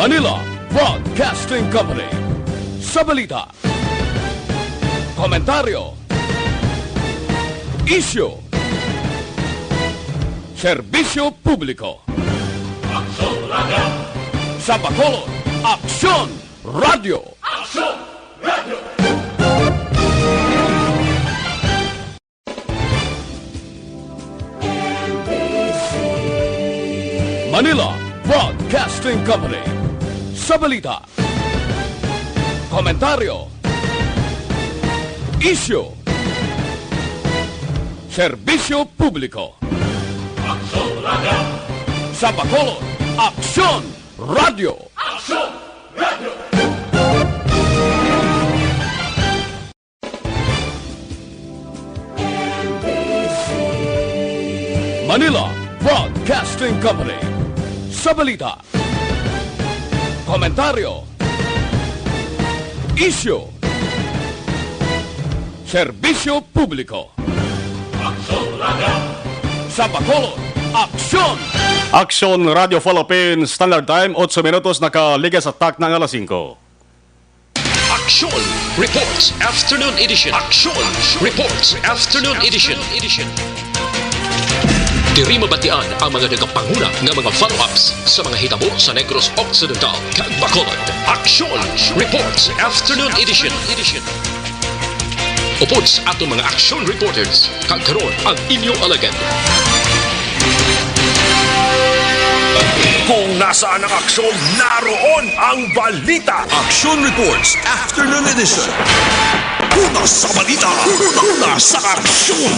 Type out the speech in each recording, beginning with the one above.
Manila Broadcasting Company. Sa balita, komentaryo, isyu, serbisyo publiko. Aksyon Radio! Sa Bacolod, Aksyon Radio! Aksyon Radio! Manila Broadcasting Company. Sa balita, komentaryo, isyu, serbisyo publiko. Aksyon Radio! Sa Bacolod, Aksyon Radio! Aksyon Radio! Manila Broadcasting Company. Sa balita, komentaryo, isyu, serbisyo publiko. Aksyon Radio! Sa Bacolod, Aksyon! Aksyon Radio Philippines, Standard Time, 8 minutos, nakaligas at tak ng alas 5. Aksyon Reports Afternoon Edition. Aksyon Reports Afternoon Edition. Diri mabatian ang mga nagapanguna ng mga follow-ups sa mga hitabo sa Negros Occidental kag Bacolod. Aksyon Reports Afternoon Edition. Upod sa atong mga action reporters, kag karon ang inyong alagad. Kung nasaan ang aksyon, naroon ang balita. Action Reports Afternoon Edition. Una sa balita, una sa aksyon.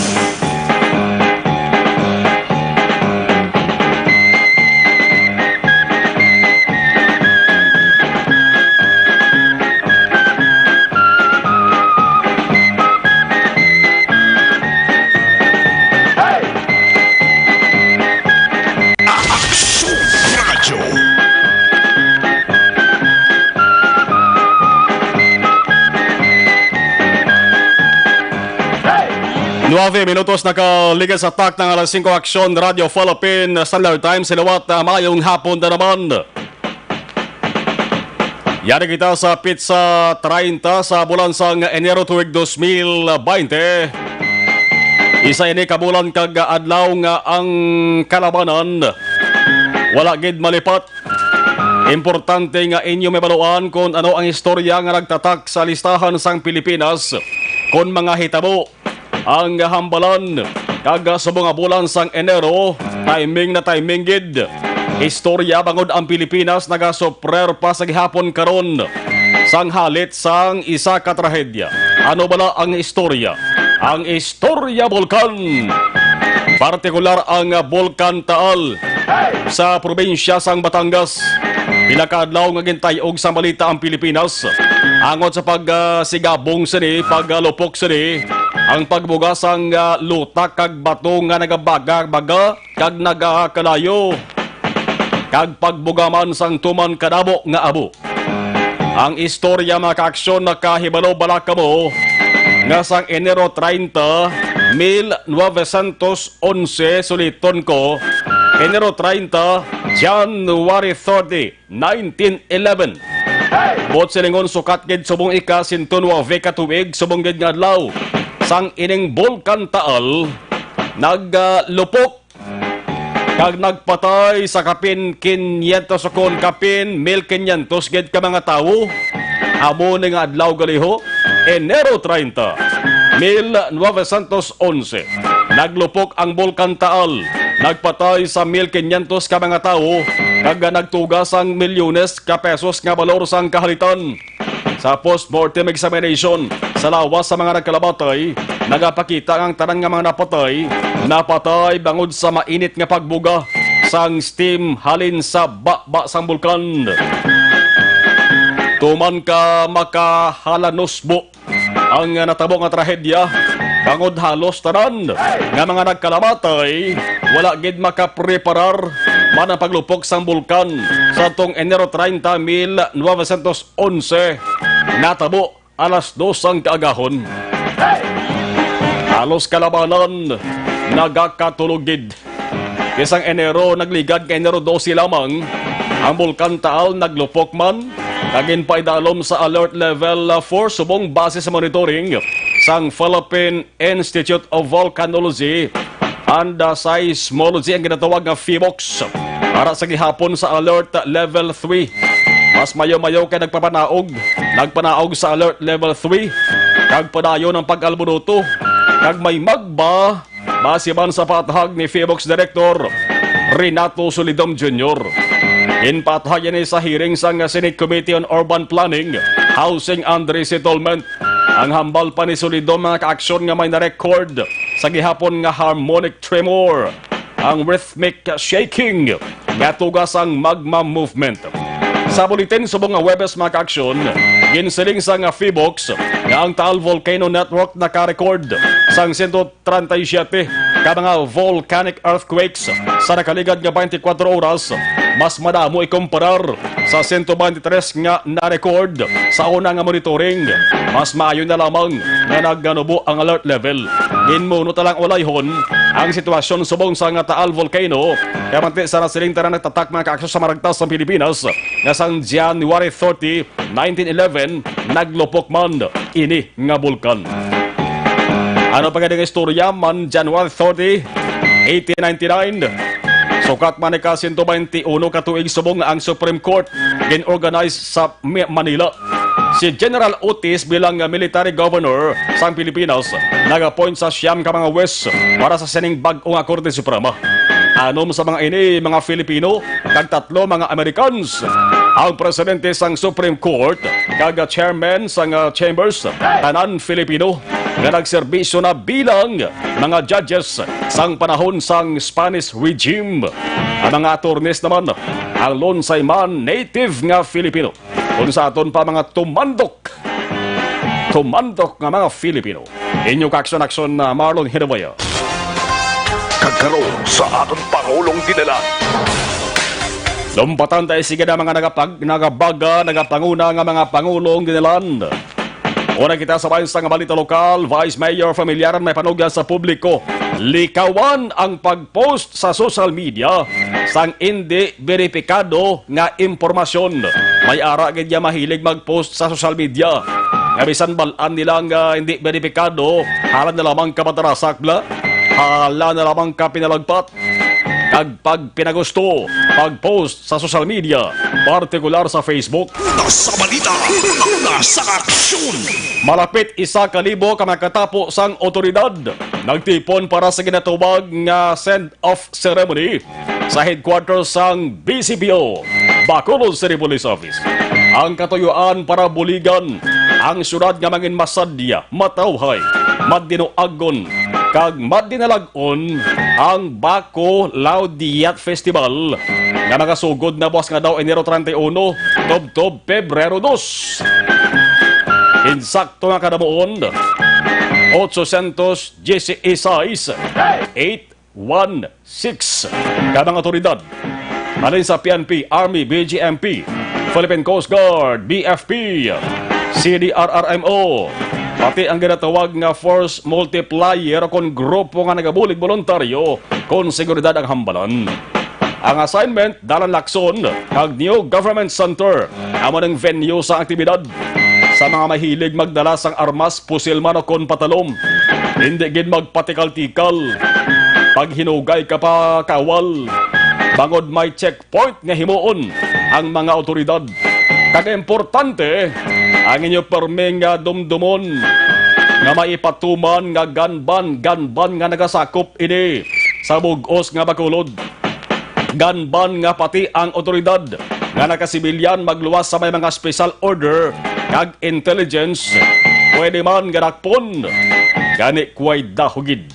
Action Radio. 9 minutos, nakaligas at tak ng alas 5. Aksyon Radio Philippines, Standard Time, silawat na mayong hapon na naman. Yari kita sa Pizza 30 sa bulansang Enero tuwig 2020. Isa ini kabulan kag adlaw nga ang kalabanan. Wala gid malipat. Importante nga inyo may baluan kung ano ang istorya nga nagtatak sa listahan sang Pilipinas. Kung mga hitabo ang hambalan kag sa mga bulan sang Enero, timing na timing gid. Istorya bangod ang Pilipinas nagasoprer pa sa gihapon karon sang halit sang isa ka trahedya. Ano bala ang istorya? Ang istorya bulkan. Partikular ang Bulkan Taal sa probinsya sang Batangas. Pila ka adlaw nga gintayog sa balita ang Pilipinas. Angot sa pagsigabong sini, paglupok sini, ang pagbuga sang lutak kag bato nga nagabaga-baga kag nagakalayo. Kag pagbugaman sang tuman kadabo nga abo. Ang istorya mga kaaksyon nakahibalo bala kamo nga sang Enero 30, 1911 suliton ko. Enero 30, January 30, 1911. Bot silingon sukat gid subong ika sintunwa veka tuig subong gid nga adlaw sang ining Bulkan Taal naglupok kag nagpatay sa kapin 500 kon kapin 1,500 gid ka mga tawo. Amo ning adlaw galiho Enero 30, 1911. Naglupok ang Bulkan Taal. Nagpatay sa 1,500 ka mga tao kag nagtugas ang milyones ka pesos nga balor sang kahalitan. Sa post-mortem examination sa lawas sa mga nagkalabatay, nagapakita ang tanan nga mga napatay bangod sa mainit nga pagbuga sang steam halin sa baba sang bulkan. Tuman ka makahalanosbo ang natabo nga trahedya. Bangod halos tanan nga mga nagkalamatay, wala gid makapreparar man ang paglupok sang bulkan sa tong Enero 30, 1911. Natabo alas 2 ang kaagahon. Halos kalabanan nagakatulog gid. Kisang Enero nagligad kay Enero 12 lamang Ang Bulkan Taal naglupok man, kagin pa idalom sa alert level 4 subong base sa monitoring sang Philippine Institute of Volcanology and Seismology ang ginatawag nga PHIVOLCS para sa gihapon sa alert level 3. Mas mayo-mayo kay nagpanaog sa alert level 3 kag padayon ang pag-alburuto kag may magba base man sa patahag ni PHIVOLCS Director Renato Solidom Jr. Inpathayan ni sa hearing sang Senate Committee on Urban Planning, Housing and Resettlement. Ang hambal pa ni Solidom mga kaaksyon nga may na-record sa gihapon nga harmonic tremor, ang rhythmic shaking, nga tugas ang magma movement. Sa bulitin subong nga Webes mga kaaksyon, ginsiling sa nga PHIVOLCS nga ang Taal Volcano Network naka-record sang 137 ka mga volcanic earthquakes sa nakaligad nga 24 oras, mas madamo ikumparar sa 123 nga na-record sa una nga monitoring. Mas maayo na lamang na nagganubo ang alert level. Ginmuno talang ulayhon ang sitwasyon subong sa nga Taal Volcano kaya manti sa nasiling tara nagtatak mga kaaksos sa maragtas ng Pilipinas nga sang January 30, 1911 naglupok man ini nga bulkan. Ano pa nga istorya man January 30, 1899, sukat man ka 121 katuig subong ang Supreme Court gin-organize sa Manila. Si General Otis bilang military governor sa Pilipinas nag-appoint sa siyam ka mga wes para sa sining bag-o nga Korte Suprema. Anom sa mga ini mga Filipino kag tatlo mga Americans. Ang presidente sang Supreme Court kag chairman sang chambers tanan Filipino nga nagserbisyo na bilang mga judges sang panahon sang Spanish regime. Ang mga attorneys naman ang lonsayman native nga Filipino. Kung sa aton pa mga tumandok nga mga Filipino. Inyo kakson-akson na Marlon Hinabaya. Kagkaroon sa aton Pangulong dinala. Lumpatan tayo sige na mga nagapanguna nga mga Pangulong dinalan. Una kita sa bansang balita lokal, Vice Mayor Familiaran may panugyan sa publiko. Likawan ang pag-post sa social media sang hindi verifikado nga impormasyon. May ara gid niya mahilig mag-post sa social media. Kabisan balaan nilang hindi verifikado, hala na lamang ka matarasakla, hala na lamang ka pinalagpat. Kag pag pinagusto, pag-post sa social media, partikular sa Facebook. Nasa balita, nasa aksyon. Malapit 1,000 ka makatapo sang otoridad. Nagtipon para sa ginatawag nga send-off ceremony sa headquarters sang BCPO, Bacolod City Police Office. Ang katuyuan para buligan ang syudad nga mangin masadya, matawhay, maddinuagon, kag maddinalagon ang Baco Laudiat Festival nga nagasugod na buwas nga daw Enero 31, Tob-Tob, Pebrero 2. Insakto nga kadamuon 816 816 ka mga otoridad alin sa PNP, Army, BGMP, Philippine Coast Guard, BFP, CDRRMO, pati ang ginatawag nga force multiplier kung grupo nga nagabulig voluntaryo kung seguridad ang hambalan. Ang assignment, dalan lakson, kag New Government Center, amo ng venue sa aktibidad. Sa mga mahilig magdala sang armas, pusilman o kon patalom, hindi gid magpatikal-tikal. Pag hinugay ka pa kawal, bangod may checkpoint nga himuon ang mga otoridad. Kag-importante, ang inyo permeng nga dumdumon nga maipatuman nga ganban nga nagasakop ini sa bugos nga Bacolod. Ganban nga pati ang otoridad nga nakasibilyan magluwas sa may mga special order kag intelligence pwede man nga nakpon gani kuway dahugid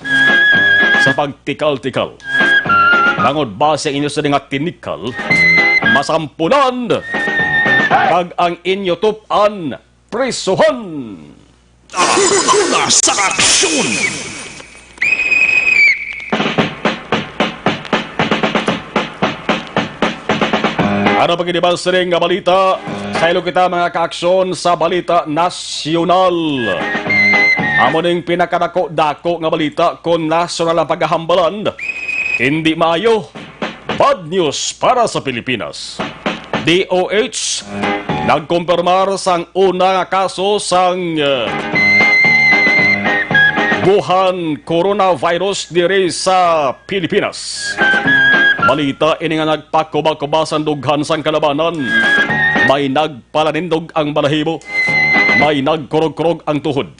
sa pagtikal-tikal. Bangod ba sa inyo sa nga tinikal, masampunan kag ang inyo tupan prisuhan. Nasa aksyon. Ano pag inibalsering nga balita? Sa ilo kita mga kaaksyon sa balita nasyonal. Amo ning pinakadako-dako nga balita kung nasyonal ang paghahambalan. Hindi maayo. Bad news para sa Pilipinas. DOH nagkumpirmar sang una nga kaso sang Wuhan coronavirus diri sa Pilipinas. Balita ini nga nagpakuba-kubasan dughan sang kalabanan. May nagpalanindog ang balahibo. May nagkurog-kurog ang tuhod.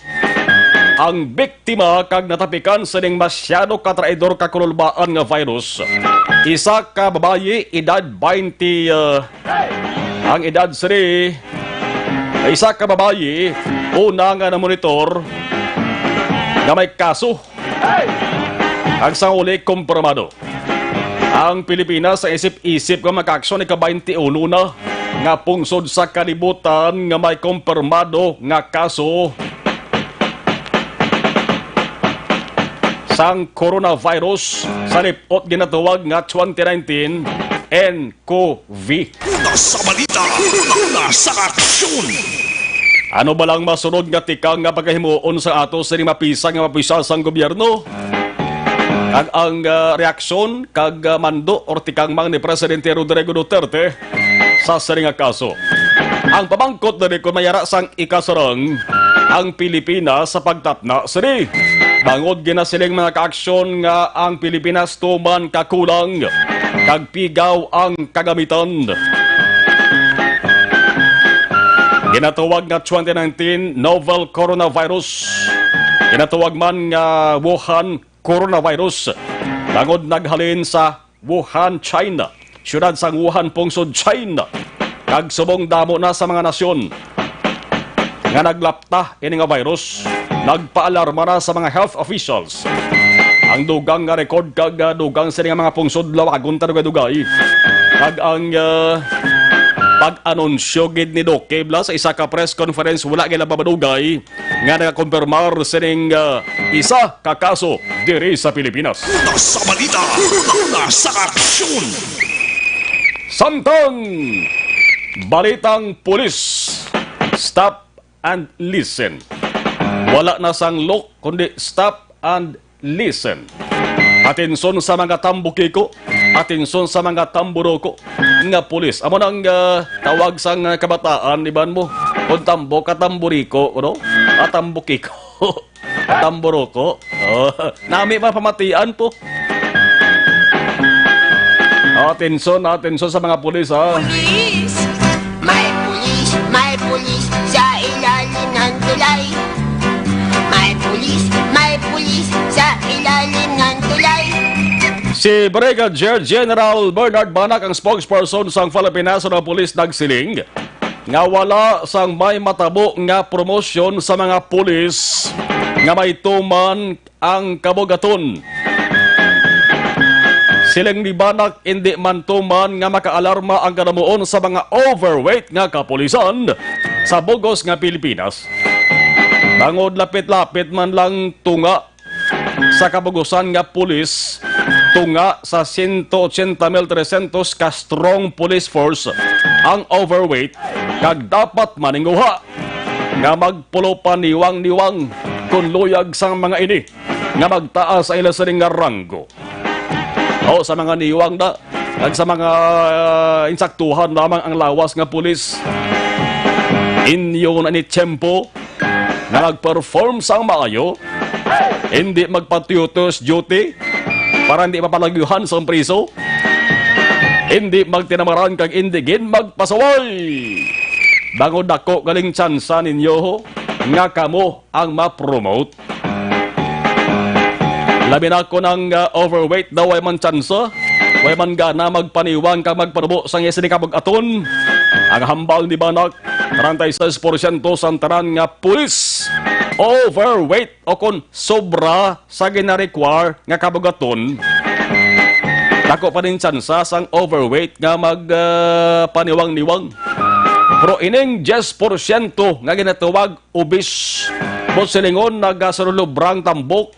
Ang biktima kag natapikan sa ning masyado katraidor kakululbaan nga virus. Isa ka babayi, edad 20, ang edad siri, isa ka babayi, una nga na monitor, nga may kaso. Ang sa uli, kumpirmado. Ang Pilipinas sa isip-isip nga mag-aksyon ni ka-21 na nga pungsod sa kalibutan nga may kumpirmado nga kaso sang coronavirus sa lipot ginatawag nga 2019 nCoV. Una sa balita, una sa aksyon. Ano ba lang masunod nga tikang nga pagkahimuon sa ato sa mapisa nga mapisa sang gobyerno? Kag ang reaksyon kag mando or tikang mang ni Presidente Rodrigo Duterte sa sari nga kaso. Ang pamangkot na kung mayara sang ikasarang ang Pilipinas sa pagtatna sari. Bangod ginasiling mga kaaksyon nga ang Pilipinas tuman kakulang kag pigaw ang kagamitan. Ginatawag nga 2019 novel coronavirus. Ginatawag man nga Wuhan coronavirus. Bangod naghalin sa Wuhan, China. Siyudad sang Wuhan, pungsod China. Kag subong damo na sa mga nasyon nga naglapta ini nga virus. Nagpaalarma na sa mga health officials. Ang dugang nga record kag dugang sa mga pungsod lawagon tarugay-dugay. Kag ang pag-anunsyo gid ni Doc Kebla sa isa ka press conference wala gila babadugay nga nagakumpirmar sining isa ka kaso diri sa Pilipinas. Una sa balita, una sa aksyon. Samtang balitang pulis, stop and listen. Wala na sang look, kundi stop and listen. Atenson sa mga tambukiko, atenson sa mga tamburoko nga pulis. Amo nang tawag sang kabataan, iban mo. Kung tambo, katamburiko, no? Atambukiko, tamburoko. Nami pa pamatian po. Atenson sa mga pulis, ha? May pulis sa ilalim ng tulay. May pulis sa ilalim ng tulay. Si Brigadier General Bernard Banak, ang spokesperson sang Philippine National Police, nagsiling nga wala sang may matabo nga promosyon sa mga pulis nga may tuman ang kabugaton. Silang ni Banak hindi man tuman nga makaalarma ang kanamuon sa mga overweight nga kapulisan sa bugos nga Pilipinas. Bangod lapit-lapit man lang tunga sa kabugusan nga pulis, tunga sa 180,300 ka strong police force ang overweight kag dapat maninguha nga magpulo pa niwang-niwang kung luyag sang mga ini nga magtaas sa ila sa nga ranggo. O sa mga niwang na kag sa mga insaktuhan lamang ang lawas nga pulis. Inyo na ni Tiyempo na nag-perform sang maayo, hindi magpatutos duty para hindi mapalagyuhan sa priso, hindi magtinamaran kag indigin magpasaway. Bangod ako galing tsansa ninyo nga kamo ang ma-promote. Labi na ako ng overweight daw ay man tsansa, way man gana magpaniwang kag magpanubo sang yesi ni kabag-aton. Ang hambal ni Banak, 36% santaran nga pulis overweight o kon sobra sa gina-require nga kabugaton. Dako pa din tsansa sang overweight nga magpaniwang-niwang. Pero ining 10% nga ginatawag obese, silingon nagasarulubrang tambok,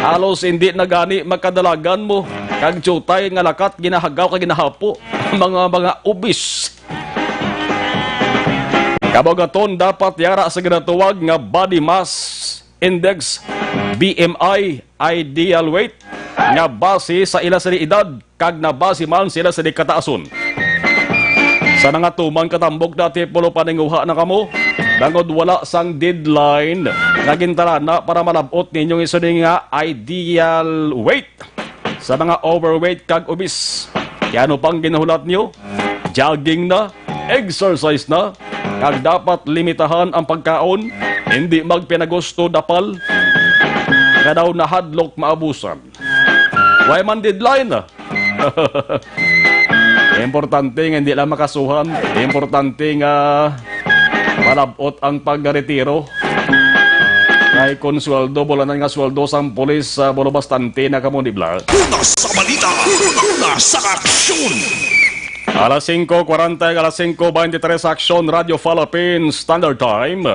halos hindi na gani magkadalagan mo, kag tiyutay nga lakat ginahagaw kag ginahapo, mga obese. Kabugaton dapat yara sa ginatawag nga body mass index, BMI, ideal weight, nga base sa ila sa edad kag na base man sila sa kataason. Sa mga tumang katambok dati pulo paninguha na kamo. Bangod wala sang deadline nga gintarana para malabot ninyong iso nga ideal weight sa mga overweight kag obese. Kaya ano pang ginahulat nyo? Jogging na, exercise na, kag dapat limitahan ang pagkaon, hindi magpinagusto dapal, nga daw nahadlok maabusan. Why man deadline na? Importante nga hindi lang makasuhan. Importante nga malabot ang pagretiro. Ngay kung sweldo, bulanan nga sweldo sang pulis sa bolo bastante na kamo di bla. Una sa balita, una sa aksyon. Alas 5:40, alas 5:23 Aksyon Radio Philippines Standard Time.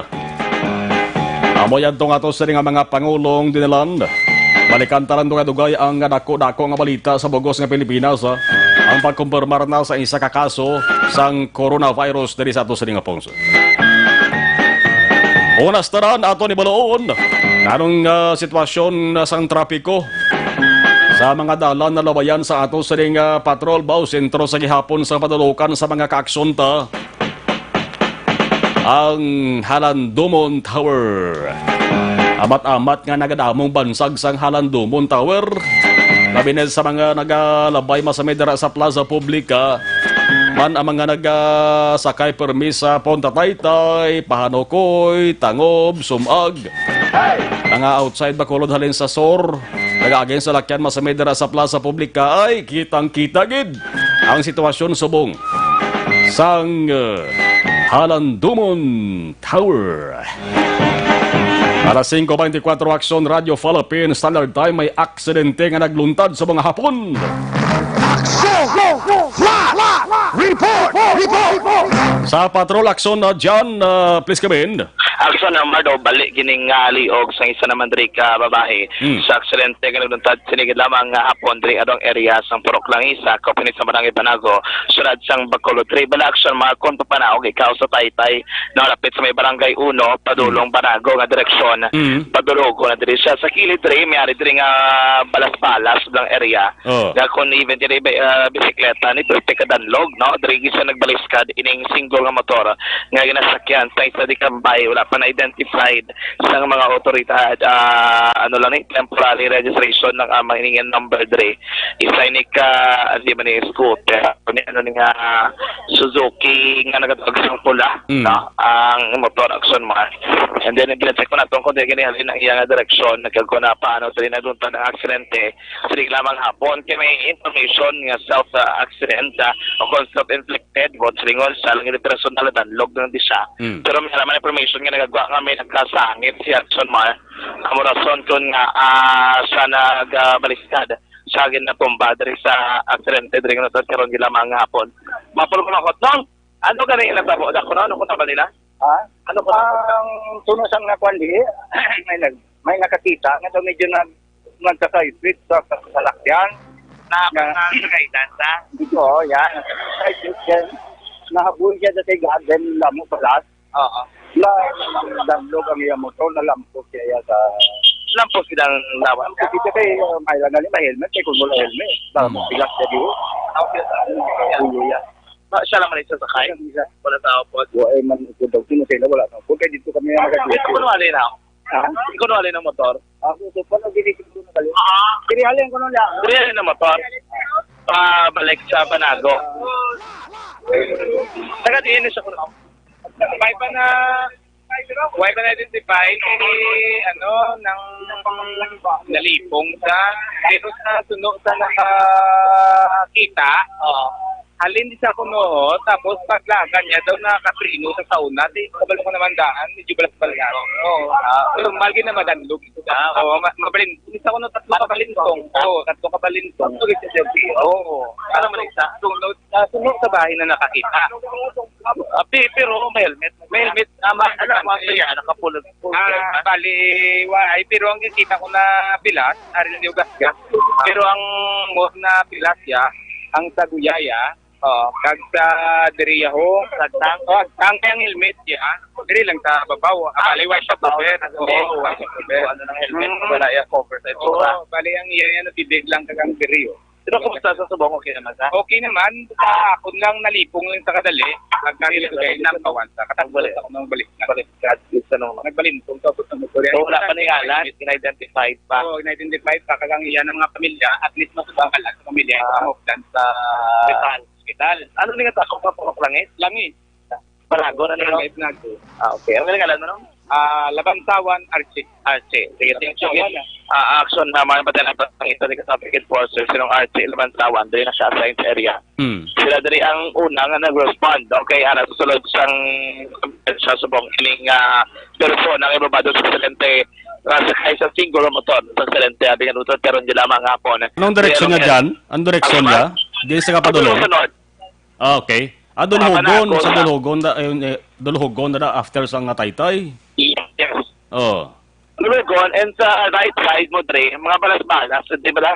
Amo yan tong ato sa nga mga pangulong diniland. Balikan talan nga dugay ang dako-dako nga balita sa bugos nga Pilipinas. Ang pagkumpirmar na sa isa ka kaso sang coronavirus diri sa ato sa nga pongso. Unas taran ato ni Baloon. Anong sitwasyon sang trapiko sa mga dalan na labayan sa ato sa patrol baw sentro sa gihapon sa padulukan sa mga kaaksyon ta. Ang Halandumon Tower. Amat-amat nga nagadamong bansag sang Halandumon Tower. Labi sa mga nagalabay masamedera sa Plaza Publica. Man ang mga nagasakay permis sa Ponta Taytay, Pahanokoy, Tangob, Sumag. Mga outside Bacolod halin sa SOR. Nag-again sa lakyan masamedera sa Plaza Publica ay kitang-kita gid ang sitwasyon subong sang Halandumon Tower. Alas 5:24 Aksyon Radio Philippines Standard Time, may aksidente nga nagluntad sa mga hapon. Sa patrol aksyon na dyan, please come in. Aksyon number daw balik gining liog sa isa naman diri ka babae sa aksidente nga nagduntad sinigid lamang nga hapon diri adong area sang Purok Langisa Kopinit sa Barangay Banago sulad sang Bacolod. Tribal action mga konto panaog ikaw sa Taytay na lapit sa may Barangay 1 padulong Banago nga direksyon padulog na diri siya sa kilid diri may diri nga balas-balas lang area nga kon even diri bisikleta ni Pepe Kadanlog no diri gisa nagbaliskad ining single nga motor nga ginasakyan sa isa di kambay wala pa na-identified sa mga otoridad ano lang temporary registration ng mahiningan number 3 isa ni ka di man ni scooter ano ni nga Suzuki nga nagatawag sa pula no ang motor action mark and then gina-check ko na tungkol din ginihalin ang iyang direksyon nagkago na paano sa dinaduntan ng aksidente sinig lamang hapon kaya may information nga self accident o self-inflicted bot silingon sa lang yung personal danlog ng di siya pero may naman information nga nagagawa nga may nagkasangit si Action Mar ang rason kung nga siya nagbaliskad siya ginatumba dari sa aksidente dari nga karon gila mga hapon mapul ko na ko tong ano ganing ilatabo da ko ano ko tabal nila ano ko ang tunos ang nakwali may nakakita nga daw medyo nagkasaypit sa salakyan na kaidan sa dito yan nahabol siya sa garden lamo palas damlog ang iyang motor na lampos siya sa lampos silang lawan kasi kay may lang na helmet kay kung wala helmet damog bigas siya dito siya lang man isa sa kaya wala tao po ay man ito daw sinusila wala tao po kaya dito kami ito ko alin na ikaw no alin ng motor ako ito pa nag-iisip ko na kali kirihalin ko lang kirihalin ng motor balik sa Banago taga-diin siya ko na Why pa na-identify ni ng nalipong sa pero sa suno sa nakakita halin di sa kuno tapos paglagan niya daw nakaprino sa sauna di kabalo ko naman daan medyo balas-balas pero malgi na madanlog ito mabalin isa ko no tatlo kabalintong para man isa suno sa bahay na nakakita pero may helmet nakapulog bali ay pero ang kita ko na bilas ari na gas pero ang mo na bilas ya ang saguyaya kag sa diriya ho ang helmet ya diri lang sa babaw baliway sa cover ano nang helmet wala ya cover sa ito bali ang iya tidig lang kag ang diri Pero kumusta sa Subong? Okay naman ha? Okay naman, ako lang nalipong lang sa kadali. Nagkarilagay ng pawan sa katagbalit ako nang balik na. Balik ka, isa nung Nagbalintong tapos ng motorya. So wala pa na yung alat, in-identified pa. So, in-identify pa kagang iyan ng mga pamilya, at least masubangkan lang sa pamilya yung pamukdan sa hospital. Ano nga takot pa purok langit? Langit. Balago na nila. Langit na ito. Okay. Ano nga alam mo no? Labantawan, Archie. Archie. Sige, action naman pati na ang ito ni Kasapikit Forces, sinong Archie, Labantawan, doon na siya sa science area. Sila dari ang unang nag-respond. Okay, susunod sa Subong, ining persona ng ibabado sa Silente, sakay sa single motor sa Silente, abing anutot, pero hindi lamang hapon. Anong direksyon niya dyan? Anong direksyon niya? Di sa Kapadulong? Okay. Dulhugon, sa Dulhugon na after sa nga Taytay. Yes. Oh. Dulhugon, and sa right side mo, Dre, mga balas-balas, di ba la?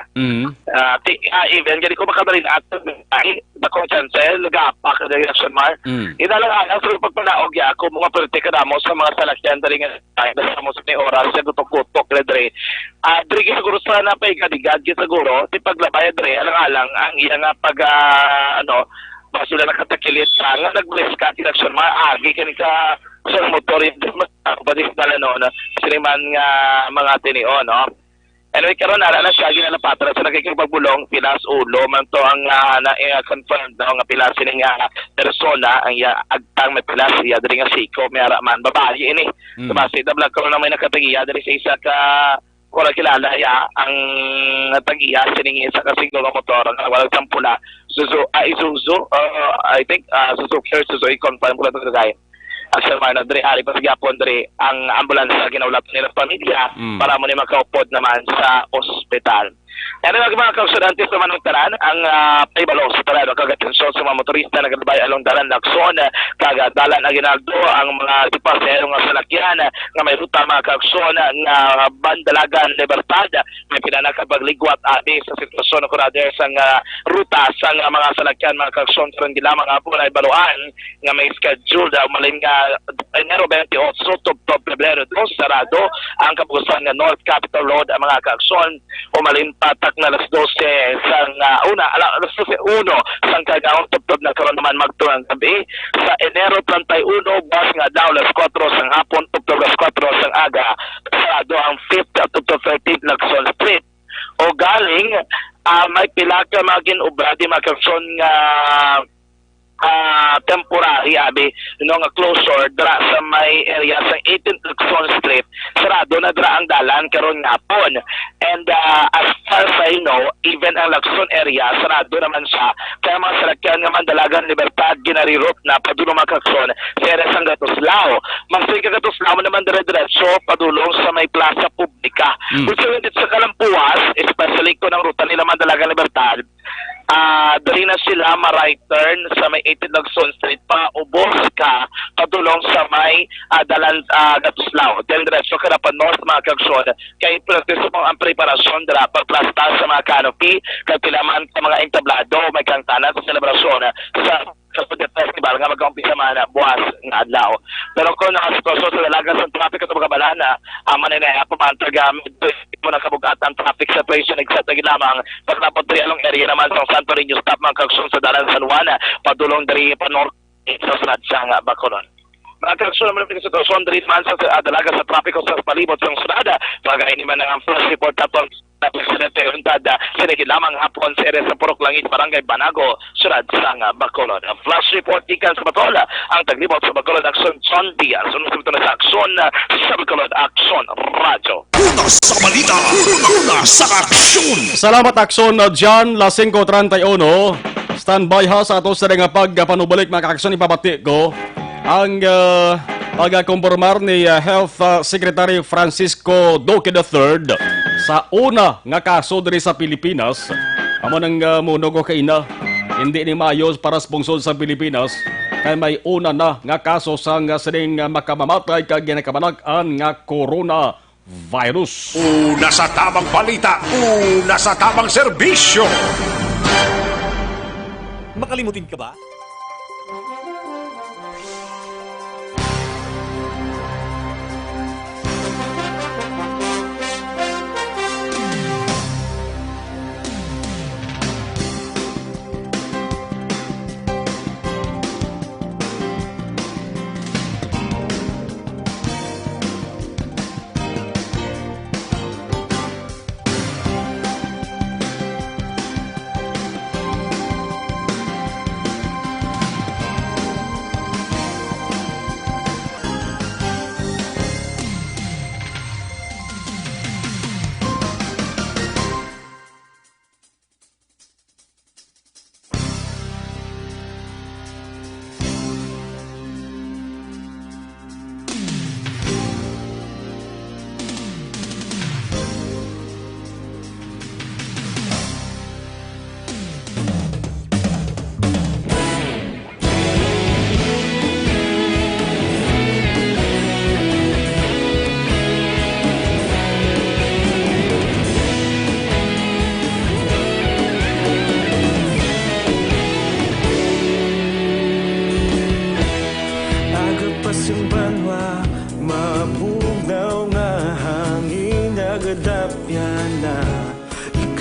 Even, gani ko makadarin at the consensel, nag-apak, the reaction mark. Inalang sa pagpanaog ya ako, mga politika na mo sa mga salakyan, dali nga, dahil mo sa may oras, sa gutok-gutok, Dre. Dre, siguro sana pa ikadigad, siguro, di paglabay, Dre, alang-alang, ang iya nga pag, baso na nakatakilit sa nga nag-bless ka tinaksyon maagi ka ni ka sa motor yung badis na na siniman nga mga tinio no. Anyway karon ara na siya ginalapatra sa nakikipagbulong pilas ulo man to ang confirmed nga pilas ni nga persona ang agtang may pilas iya diri nga siko may ara man babae ini base da vlog karon na may nakatagiya diri sa isa ka wala kilala ya ang tagiya siningi sa kasiglo ng motor ang wala sampula Isuzu I think Suzuki confirm ko lang ito guys Asal man Andre ari pa gyapon Andre ang ambulansya ginawlat nila sa pamilya para mo ni makaupod naman sa ospital. Ano mga kausudantes sa manungtaran ang paibalo sa talado kagatensyon sa mga motorista na nagbay along dalan Lacson kagadalan ang ginaldo ang mga pasahero nga salakyan nga may ruta mga kausun nga Bandalagan Libertad may pinanakapagligwat abi sa sitwasyon ko rather sa ruta sa mga salakyan mga kausun karon gilamang hapon ay baluan nga may schedule daw malim nga Enero 28 to Pebrero 2 sarado ang kapugusan nga North Capitol Road ang mga kausun umalim patak na alas 12 sang alas 12:01 sang kagaong tubtob na karon naman magtuang gabi sa Enero 31 bus nga daw alas 4 sang hapon tubtob alas 4 sang aga sarado ang 5th tubtob 13th Lacson Street o galing may pila ka magin ubradi makakson nga temporary abi no nga closure dra sa may area sa 18th Lacson Street sarado na dra ang dalan karon ngapon and as far as I know even ang Lacson area sarado naman siya kaya mga salakyan nga Mandalagan Libertad ginarirot na padulong makakson sa area sang Gatuslao magsig Gatuslao naman dire-diretso padulong sa may plaza publika which is sa Kalampuas especially ko ng ruta nila Mandalagan Libertad dali na sila ma-right turn sa may 18 Lacson Street pa ubos ka padulong sa may dalan Gatuslao then diretso ka na pa north mga kagsyon kay practice mo ang preparasyon dira pagplasta sa mga canopy kay pilaman ka mga entablado may kangtanan sa selebrasyon sa Kapudet Festival nga mag-umpisa man buwas nga adlaw. Pero kung nakasitwasyon sa dalagan sa traffic at magabalana, mananaya pa man tagamit mo na kabugatan traffic situation exact na lamang pagtapos dari along area naman sa Santo Niño stop mga kagsyon sa dalan San Juan padulong dari pa north sa sunod sa Bacolod. Mga kagsyon naman ang sitwasyon dari man sa dalaga sa traffic sa palibot sa sunada pagkain naman ang flash report atong na Presidente Untada sinigid lamang hapon sa area sa Purok Langit Barangay Banago sunod sa Bacolod. Ang flash report ikan sa Batola ang taglibot sa Bacolod Action John Diaz sunod na sa Action sa Bacolod Action Radio. Una sa balita, una sa aksyon. Salamat Aksyon John La 5:31. Standby ha sa ato sa nga pagpanubalik mga kaksyon ipabati ko ang pagkonformar ni Health Secretary Francisco Duque III sa una nga kaso diri sa Pilipinas. Amo nang munog ko kaina hindi ni mayos para sponsor sa Pilipinas kay may una na nga kaso sang sining makamamatay kag ginakabalag-an nga coronavirus. Una sa tamang balita, una sa tamang serbisyo. Makalimutin ka ba?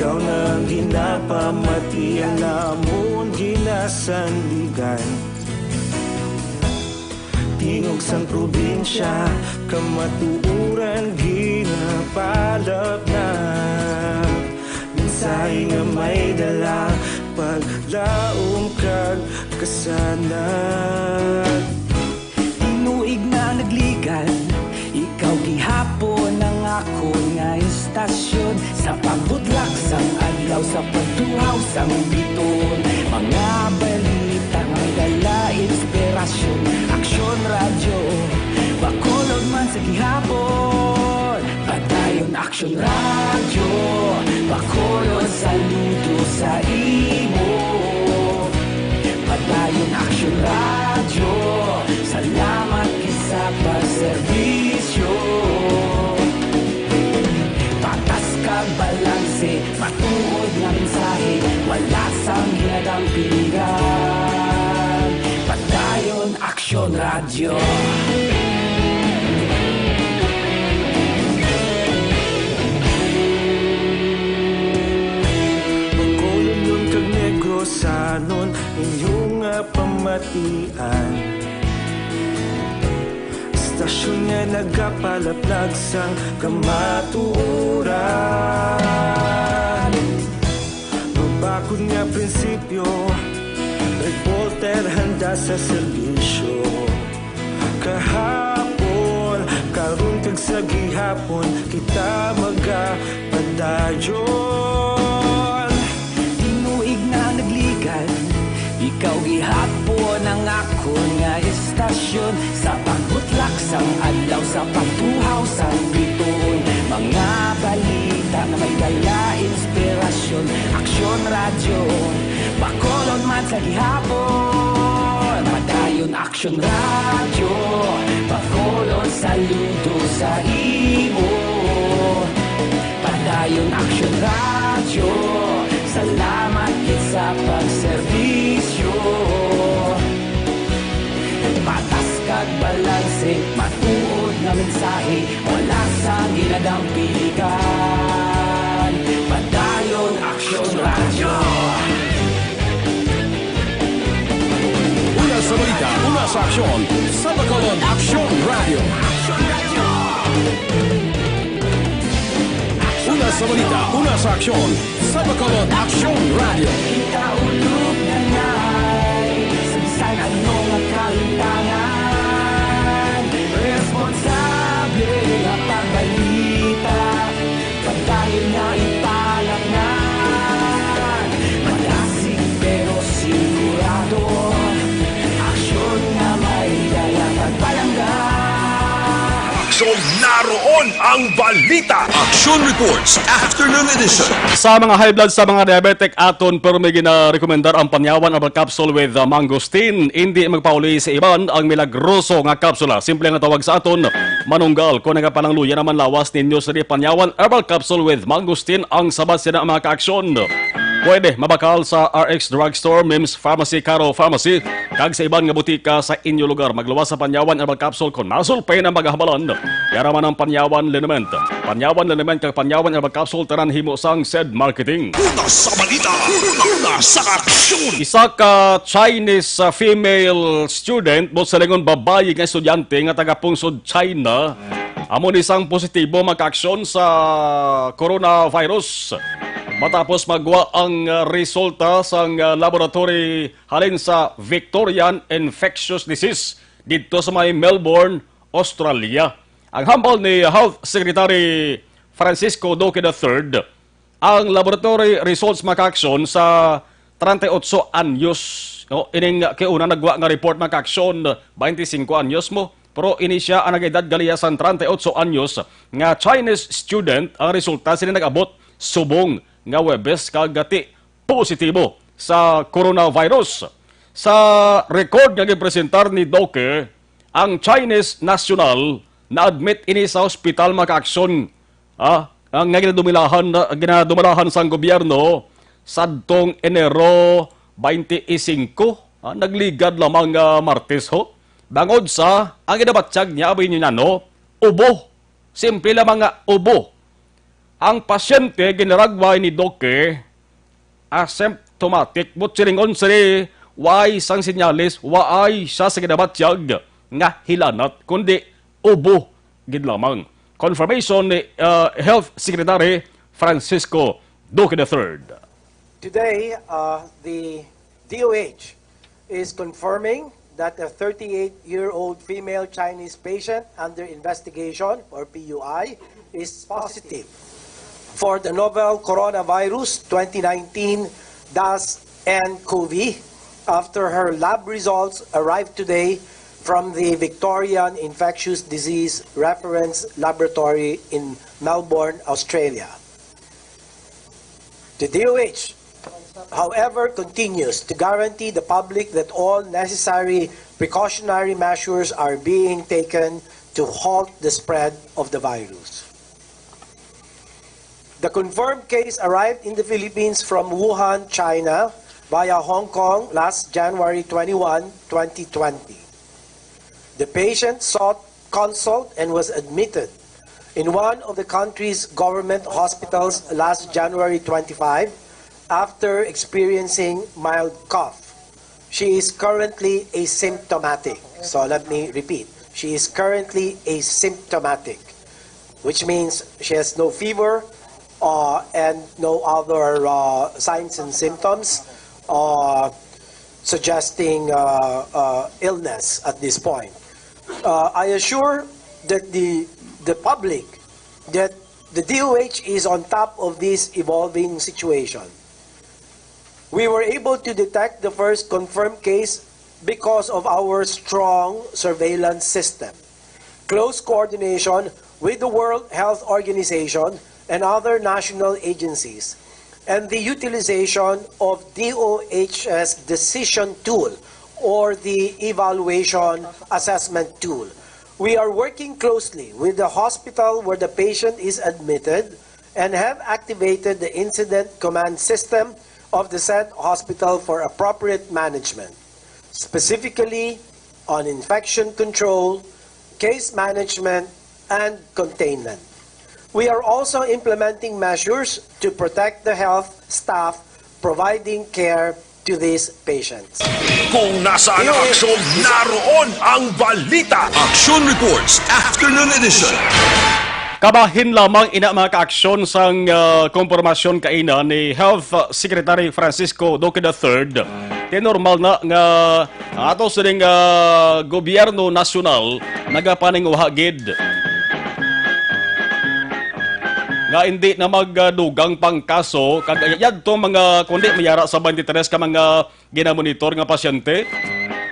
ikaw na ang ginapamatian namon ginasandigan. Tingog sang probinsya, kamatuuran ginapalap na. Minsay nga may dala, paglaom kag kasanag. Tinuig na nagligan, ikaw gihapon ang ako nga istasyon. Sa pagbudlak sang adlaw, sa pagtuhaw sang biton. Mga balita nga dala inspirasyon. Aksyon radyo, bakolod man sa gihapon. Padayon aksyon radyo, bakolod saludo sa imo. Padayon aksyon radyo, salamat sa pagserbisyo. Patas kag balanse, matuod nga mensahe, wala sang hinadang pilihan. Padayon aksyon radyo. Pagkulon yun kag negrosanon, inyong pamatian. Stasyon nga nagapalaplag sang kamatuuran. Mabakod nga prinsipyo, reporter handa sa serbisyo. Kahapon, karon kag sa gihapon, kita magapadayon. Tinuig na nagligan, ikaw gihapon ang ako nga istasyon. Sa pagbutlak sang adlaw, sa pagtuhaw sang biton. Mga balita na may dala inspirasyon. Aksyon radyo, bakolon man sa gihapon. Padayon aksyon radyo, bakolon saludo sa imo. Padayon aksyon radyo, salamat gid sa pagserbisyo. Patas kag balanse, matuod nga mensahe, wala sa ginadang piligan. Padayon aksyon radyo. Una sa balita, una sa aksyon, sa Bacolod Aksyon Radio. Una sa balita, una sa aksyon, sa Bacolod Aksyon Radio. Ikaulog na na'y sabisan ano nga kalintangan. Responsable nga pagbalita, pagdayon na ipalaknan. Malasig pero sigurado, aksyon nga may dala pagpalanggan. Aksyon naroon ang balita. Aksyon Reports Afternoon Edition. Sa mga high blood, sa mga diabetic aton pero may gina-rekomendar ang panyawan herbal capsule with mangosteen. Hindi magpauli sa iban ang milagroso nga kapsula. Simple nga tawag sa aton, manunggal. Kung nagapanangluya naman lawas ninyo sa panyawan herbal capsule with mangosteen ang sabat sila mga kaaksyon. Pwede mabakal sa RX Drugstore, Mims Pharmacy, Caro Pharmacy, kag sa iban nga butika sa inyo lugar. Magluwas sa panyawan herbal capsule kung nasulpay na magahabalan. Yaraman ang panyawan liniment. Panyawan liniment kag panyawan herbal capsule tanan himo sang said marketing. Una sa balita, una sa aksyon. Isa ka Chinese female student mo sa lingon babayi nga estudyante nga taga-pungsod China amon isang positibo magka-aksyon sa coronavirus. Matapos magwa ang resulta sa laboratory halin sa Victorian Infectious Disease dito sa may Melbourne, Australia. Ang hambal ni Health Secretary Francisco Duque III, ang laboratory results maka-aksyon sa 38 anyos. No, ining kiuna nagwa nga report maka-aksyon 25 anyos mo. Pero ini siya ang nag-edad galiasan 38 anyos nga Chinese student. Ang resulta sila nag-abot subong nga Webes kagati positibo sa coronavirus. Sa record nga gipresentar ni Duque, ang Chinese national na-admit ini sa hospital maka-aksyon. Ang nga ginadumalahan sa gobyerno sadtong Enero 25, nagligad lamang Martes ho. Bangod sa ang ginabatsyag niya abay niya ubo. Simple lamang nga ubo. ang pasyente ginaragway ni Doke asymptomatic but silingon sila why sang sinyalis waay siya sa ginabatyag nga hilanat kundi ubo gid lamang. Confirmation ni Health Secretary Francisco Duque III. Today, the DOH is confirming that a 38-year-old female Chinese patient under investigation, or PUI, is positive for the novel coronavirus 2019-nCoV after her lab results arrived today from the Victorian Infectious Disease Reference Laboratory in Melbourne, Australia. The DOH, however, continues to guarantee the public that all necessary precautionary measures are being taken to halt the spread of the virus. The confirmed case arrived in the Philippines from Wuhan, China, via Hong Kong last January 21, 2020. The patient sought consult and was admitted in one of the country's government hospitals last January 25 after experiencing mild cough. She is currently asymptomatic. So let me repeat. She is currently asymptomatic, which means she has no fever and no other signs and symptoms suggesting illness at this point. I assure that the public that the DOH is on top of this evolving situation. We were able to detect the first confirmed case because of our strong surveillance system, close coordination with the World Health Organization and other national agencies, and the utilization of DOH's decision tool or the evaluation assessment tool. We are working closely with the hospital where the patient is admitted and have activated the incident command system of the said hospital for appropriate management, specifically on infection control, case management, and containment. We are also implementing measures to protect the health staff providing care to these patients. Kung nasaan ang aksyon, naroon ang balita. Action Reports Afternoon Edition. Kabahin lamang ina mga kaaksyon sang kompormasyon kaina ni Health Secretary Francisco Duque III. Normal na nga ato sining gobyerno nasyonal nagapaninguha gid nga hindi na magdugang pang kaso kagayad to mga kundi mayara sa 23 ka mga ginamonitor nga pasyente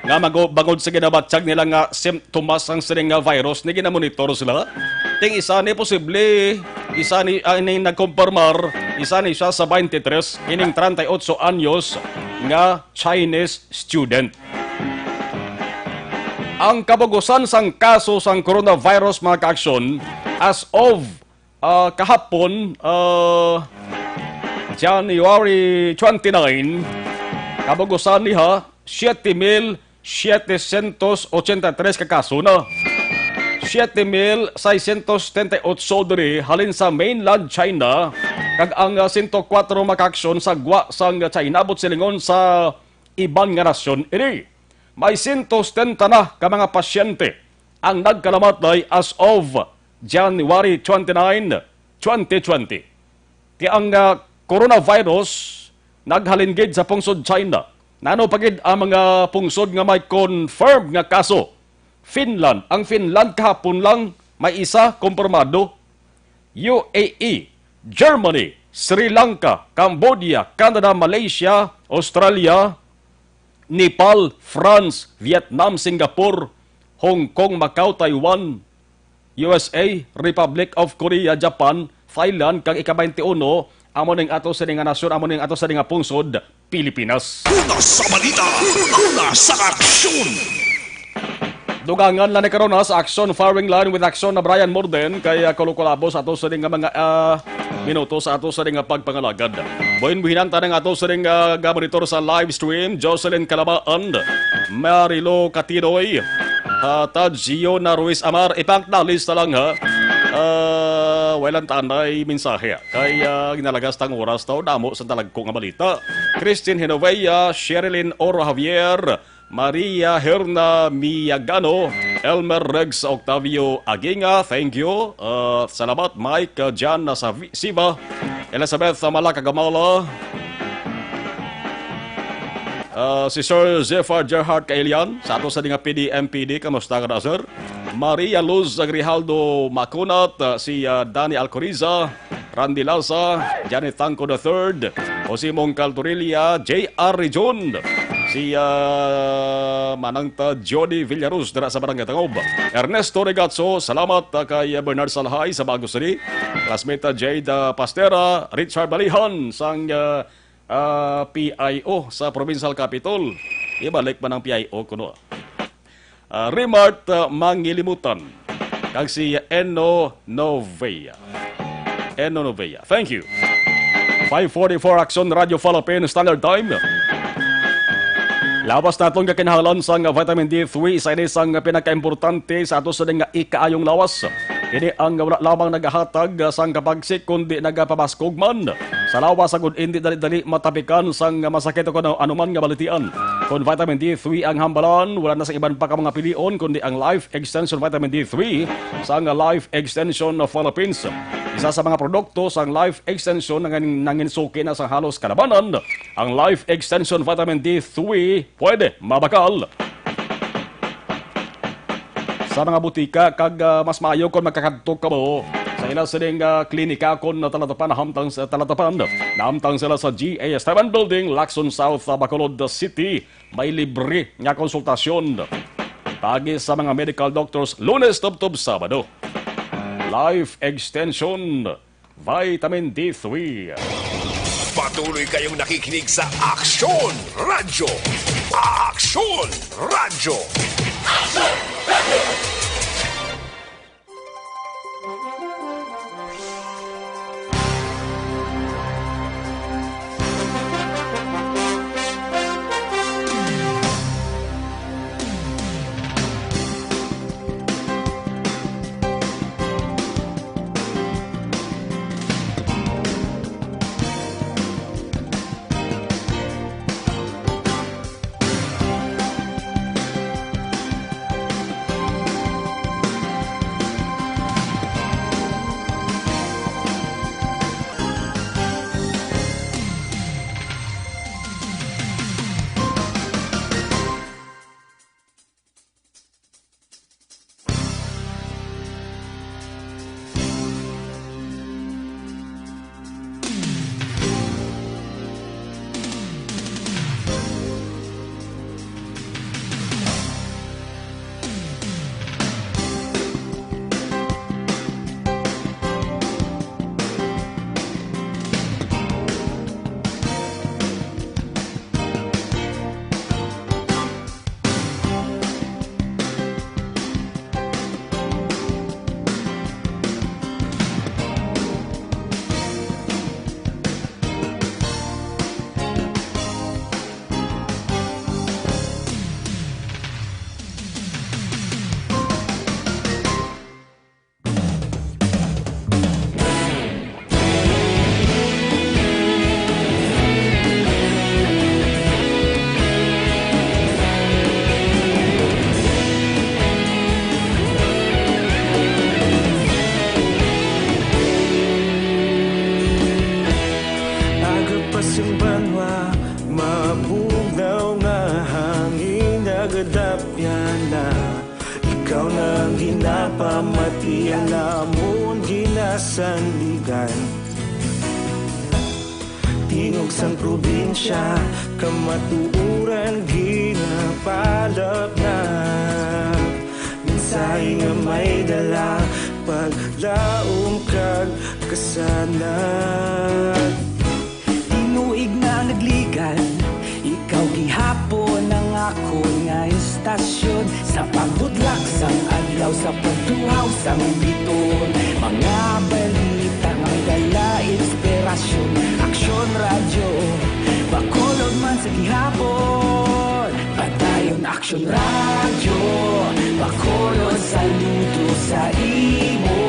nga bangod sa ginabatyag nila nga simptomas ang sining nga virus ni ginamonitor sila. Ting isa ni posible, isa ni nagkompormar, isa ni siya sa 23, ining 38 anyos nga Chinese student. Ang kabugusan sang kaso sang coronavirus mga kaaksyon as of kahapon, January 29, kabugusan niya 7,783 ka kaso na. 7,678 diri halin sa mainland China kag ang 104 makaksyon sa gwa sang China abot silingon sa iban nga nasyon ini. May 170 na ka mga pasyente ang nagkalamatay as of January 29, 2020. Ti ang coronavirus naghalingid sa pungsod China. Nano pagid ang mga pungsod nga may confirmed nga kaso. Finland. Ang Finland kahapon lang may isa kumpirmado. UAE, Germany, Sri Lanka, Cambodia, Canada, Malaysia, Australia, Nepal, France, Vietnam, Singapore, Hong Kong, Macau, Taiwan, USA, Republic of Korea, Japan, Thailand, kag ika-21, amo ning ato sa nga nasyon, amo ning ato sa nga pungsod, Pilipinas. Una sa balita, una sa aksyon. Dugangan lang ni karon sa action firing line with action na Brian Morden kay kulukulabo sa ato sa nga mga minuto sa ato sa nga pagpangalagad. Buhin buhinan tanang ato sa nga gamonitor sa live stream Jocelyn Calabaan, Marilo Catiroy, Tad Gio na Ruiz Amar, ipang-acknowledge na lang ha. walang tanay mensahe. Kaya ginalagas tang oras daw damo sa talagko nga balita. Christine Genovea, Sherilyn Oro Javier, Maria Herna Miyagano, Elmer Regs Octavio Aginga, thank you. Salamat Mike Jan Siva, Elizabeth Malaka Gamala, si Sir Zephyr Gerhard Kailian, sa ato sa nga PDMPD, kamusta ka na sir? Maria Luz Agrijaldo Macunat, si Danny Alcoriza, Randy Laza, Janet Tanco III, Jose Mongcal Torilla, J.R. Rejon, si Manangta Jody Villaruz dira sa Barangay Tangob, Ernesto Regazzo, salamat kay Bernard Salhay sa Bago City, classmate Jade Pastera, Richard Balihan sang PIO sa Provincial Capital. Ibalik pa ng PIO kuno. Remart Mangilimutan, kag si Eno Novea. Thank you. 5:44 Action Radio Philippines Standard Time. Labas natong kakinahanglan sang vitamin D3 sa isang pinakaimportante sa ato sa nga ikaayong lawas. Ini ang wala lamang nagahatag sang kapagsik kundi nagapabaskog man. Sa lawas agud hindi dali-dali matapikan sang masakit o anuman nga balitian. Kung vitamin D3 ang hambalan, wala na sa iban pa ka mga pilion kundi ang Life Extension Vitamin D3 sang Life Extension Philippines. Isa sa mga produkto sang Life Extension nanginsuki na sa halos kalabanan, ang Life Extension Vitamin D3 pwede mabakal sa mga butika kag mas maayo kon magkakadto ka mo sa ila sining klinika kon talatapan naamtang sila sa GA7 Building, Lacson South, Bacolod City. May libre nga konsultasyon pagi sa mga medical doctors Lunes tub Sabado. Life Extension Vitamin D3. Patuloy kayong nakikinig sa Aksyon Radyo. Aksyon Radyo. Sandigan tingog sang probinsya kamatuuran ginapalap na mensahe nga may dala paglaom kag kasanan. Tinuig na nagligan ikaw gihapon ang ako nga istasyon sa pagbudlak sang adlaw sa pagtuhaw sang biton. Mga balita nga dala inspirasyon, Aksyon Radyo Bacolod man sa gihapon. Padayon Aksyon Radyo Bacolod, saludo sa imo.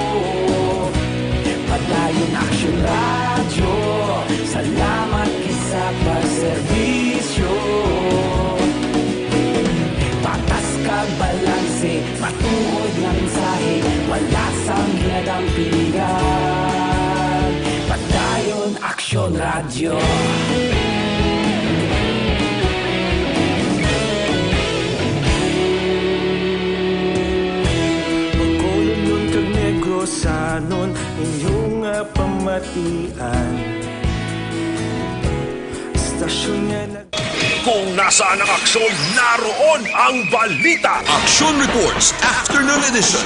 Radyo. Magkulong nun kag negrosanon inyong pamatian. Stasyon nga Kung nasaan ang aksyon, naroon ang balita. Action Reports Afternoon Edition.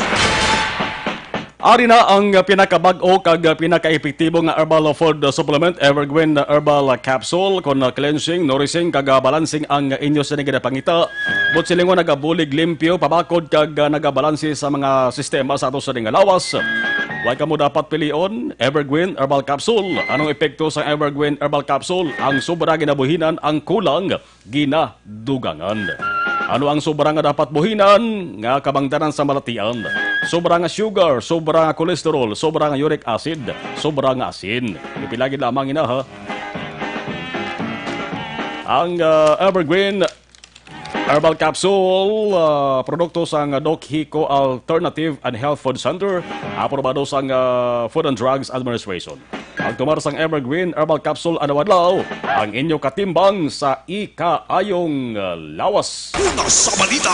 Ari na ang pinakabag-o kag pinaka-epektibo nga herbal food supplement Evergreen Herbal Capsule kon cleansing, nourishing kag balancing ang inyo sa pangita. But silingon nagabulig limpyo pabakod kag nagabalanse sa mga sistema sa ato sa lawas. Why ka mo dapat pilion? Evergreen Herbal Capsule. Anong epekto sa Evergreen Herbal Capsule? Ang sobra ginabuhinan, ang kulang ginadugangan. Ano ang sobra nga dapat buhinan? Nga kabangdanan sa malatian. Sobra nga sugar, sobra nga kolesterol, sobra nga uric acid, sobra nga asin. Ipilagid lamang ina ha. Ang Evergreen Herbal Capsule, produkto sang Doc Hico Alternative and Health Food Center, aprobado sang Food and Drugs Administration. Ang tumar sang Evergreen Herbal Capsule adlaw ang inyo katimbang sa ikaayong lawas. Una sa balita,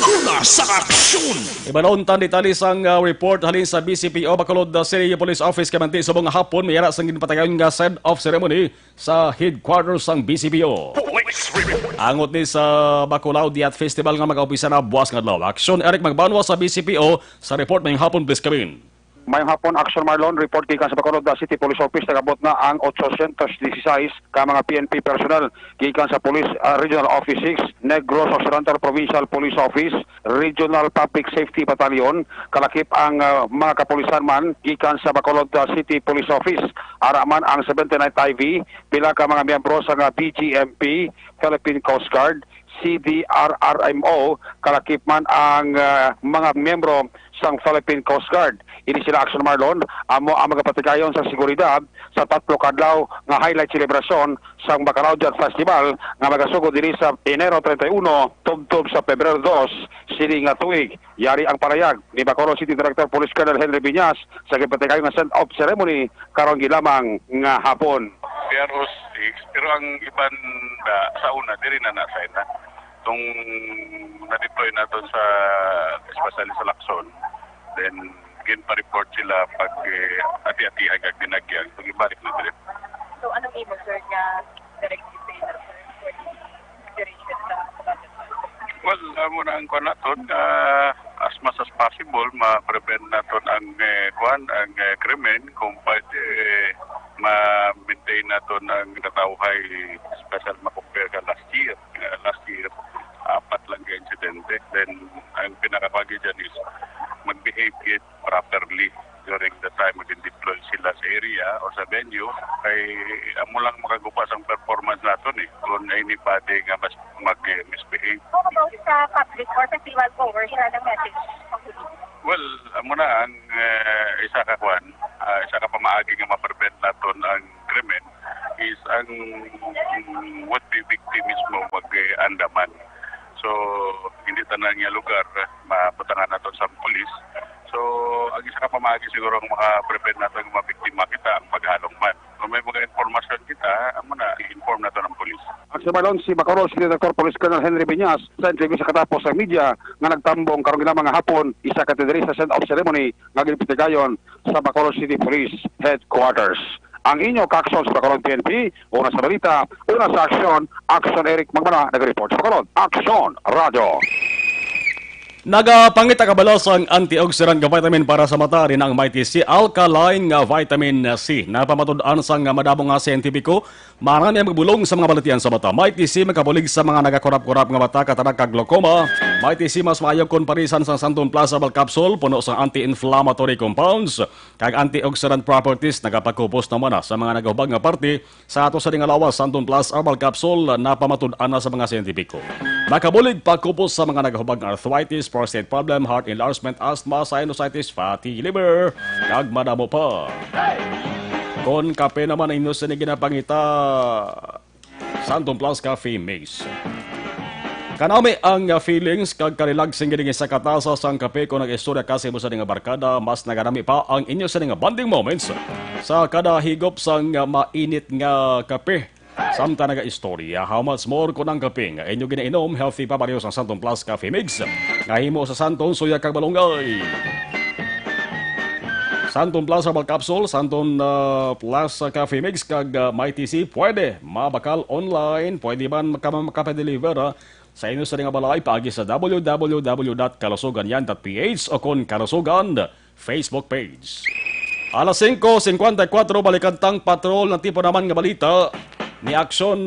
una sa aksyon. Ibalontan detalye sang report halin sa BCPO Bacolod City Police Office kamanti subong hapon mayara sang ginpatayon nga send off ceremony sa headquarters sang BCPO. Police Report. Angot ni sa Bacolod Diat Festival nga mag-umpisa na buwas nga adlaw. Aksyon Eric Magbanwa sa BCPO sa report mayong hapon please kamin. Mayong hapon, Action Marlon, report gikan sa Bacolod City Police Office, nagabot na ang 816 ka mga PNP personnel gikan sa Police Regional Office 6, Negros Occidental Provincial Police Office, Regional Public Safety Battalion, kalakip ang mga kapulisan man gikan sa Bacolod City Police Office, araman ang 79th IV, pila ka mga miyembro sa BGMP, Philippine Coast Guard, CDRRMO, kalakip man ang mga miyembro sang Philippine Coast Guard. Ini sila Action Marlon, amo ang magapatigayon sa seguridad sa tatlo kadlaw nga highlight celebration sang Bacalao Jet Festival nga magasugod diri sa Enero 31 tubtob sa Pebrero 2 sini nga tuig. Yari ang parayag ni Bacolod City Director Police Colonel Henry Viñas sa gipatigayon nga send-off ceremony karon gilamang nga hapon. Pero 6, pero ang iban sa una diri na nasa ina tung na-deploy nato sa especially sa Lacson, then gin pa-report sila pag ati-atihan kag dinagyag pag ibalik na dire. So anong imo sir nga directive sir for duration sa well, muna ang kuan naton as much as possible ma-prevent naton ang ang krimen kung pwede ma-maintain naton ang katawhay special ma-compare ka last year. Last year 4 lang ka insidente. Then ang pinakapagi dyan is mag-behave it properly during the time mag-deploy sila sa area or sa venue kay amo lang makagupas ang performance naton kung ay ni pwede nga mas mag-misbehave. How about sa public or festival powers na ng message? Well, amo na ang isa ka pamaagi nga ma-prevent naton ang krimen is ang would be victim mismo mag-andaman. So, hindi tanan nga lugar maputangan naton sa pulis. So, ang isa ka pamagi siguro ang maka-prevent nato ang mabiktima kita ang paghalong man. Kung may mga informasyon kita, amo na i-inform nato ng pulis. Action Marlon, si Bacolod City Director Police Colonel Henry Viñas sa interview sa katapos sa media nga nagtambong karon ginamang nga hapon isa ka diri sa send-off ceremony nga ginpitigayon sa Bacolod City Police Headquarters. Ang inyo ka-action sa Bacolod PNP, una sa balita, una sa aksyon, Action Eric Magmana, nag-report sa Bacolod. Action Radio. Nagapangita kabalas ang antioxidant nga vitamin para sa mata rin ang Mighty C Alkaline nga vitamin C. Napamatud-an sang madabong nga siyentipiko, marami ang magbulong sa mga balatian sa mata. Mighty C makabulig sa mga nagakurap-kurap nga mata katanag kag glaucoma. Mighty C mas maayo kon parisan sang Santon Plus Herbal Capsule puno sa anti-inflammatory compounds kag antioxidant properties nagapakupos naman na sa mga nagahubag nga parte sa ato sa dingalawas Santon Plus Herbal Capsule napamatud-an na sa mga siyentipiko. Makabulig pakupos sa mga nagahubag nga arthritis, prostate problem, heart enlargement, asthma, sinusitis, fatty liver, kag madamo pa. Kon kape naman ang inyo sa ginapangita Santon Plus Cafe Mix. Kanami ang feelings kag karelaxing gini sa katasa sang kape ko nag-istorya kasi mo sa nga barkada, mas naganami pa ang inyo sa nga bonding moments sa kada higop sang mainit nga kape. Samta naga-istorya, how much more ko ng kape nga inyo ginainom, healthy pa pareho sa Santon Plus Cafe Mix. Ngahimo sa Santon, suya kag balongay. Santon Plus Herbal Capsule, Santon Plus Cafe Mix kag MyTC, pwede mabakal online, pwede man makapadeliver sa inyo sa nga balay paagi sa www.kalusuganyan.ph o kon Kalusugan Facebook page. Alas 5:54 balikan tang patrol ng tipo naman nga balita ni Action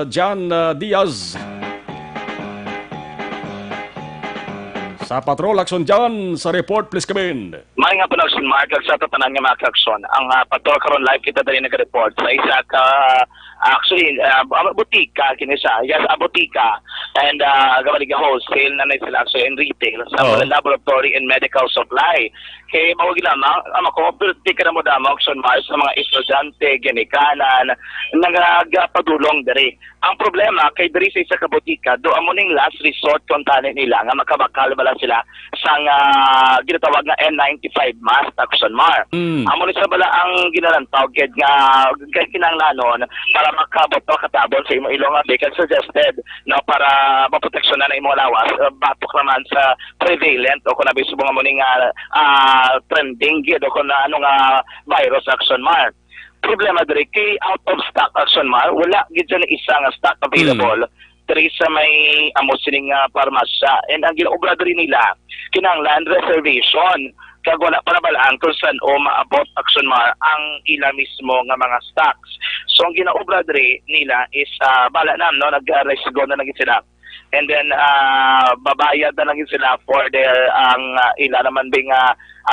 Jan Diaz. Sa patrol, Action Jan, sa report, please come in. May nga po na Action Mark, sa tatanan nga mga ka-action. Ang patrol karon live kita dali nag-report sa isa ka, actually, butika, kinisa. Yes, butika. And gawali ka wholesale na sila actually in retail sa laboratory and medical supply. Kaya mawag lamang, makooperative ka na mo dama, Action Mark, sa mga estudyante, ginikanan, nagpadulong dari. Ang problema, kay dari sa isa ka butika, doon mo ning last resort kung tanin nila, nga makabakal bala sila sa ginatawag nga N95 mask, Action Mark. Amo ni sa bala ang ginalantaw kaya nga kinanglanon para makabot o katabon sa imo ilong nga because suggested no, para maproteksyon na imong lawas batok naman sa prevalent o kung nabiso mga mo ning trending gid o kung ano nga virus, Action Mark. Problema diri kay out of stock, Action Mark, wala gid na isa nga stock available diri sa may amo sining parmasya. And ang ginaobra diri nila kinahanglan reservation kag wala para balaan kung saan o maabot, Action Mark, ang ila mismo nga mga stocks. So ang ginaobra diri nila is bala na no, nag-resigo na naging sila. And then babayad na naging sila for their ang ila naman bing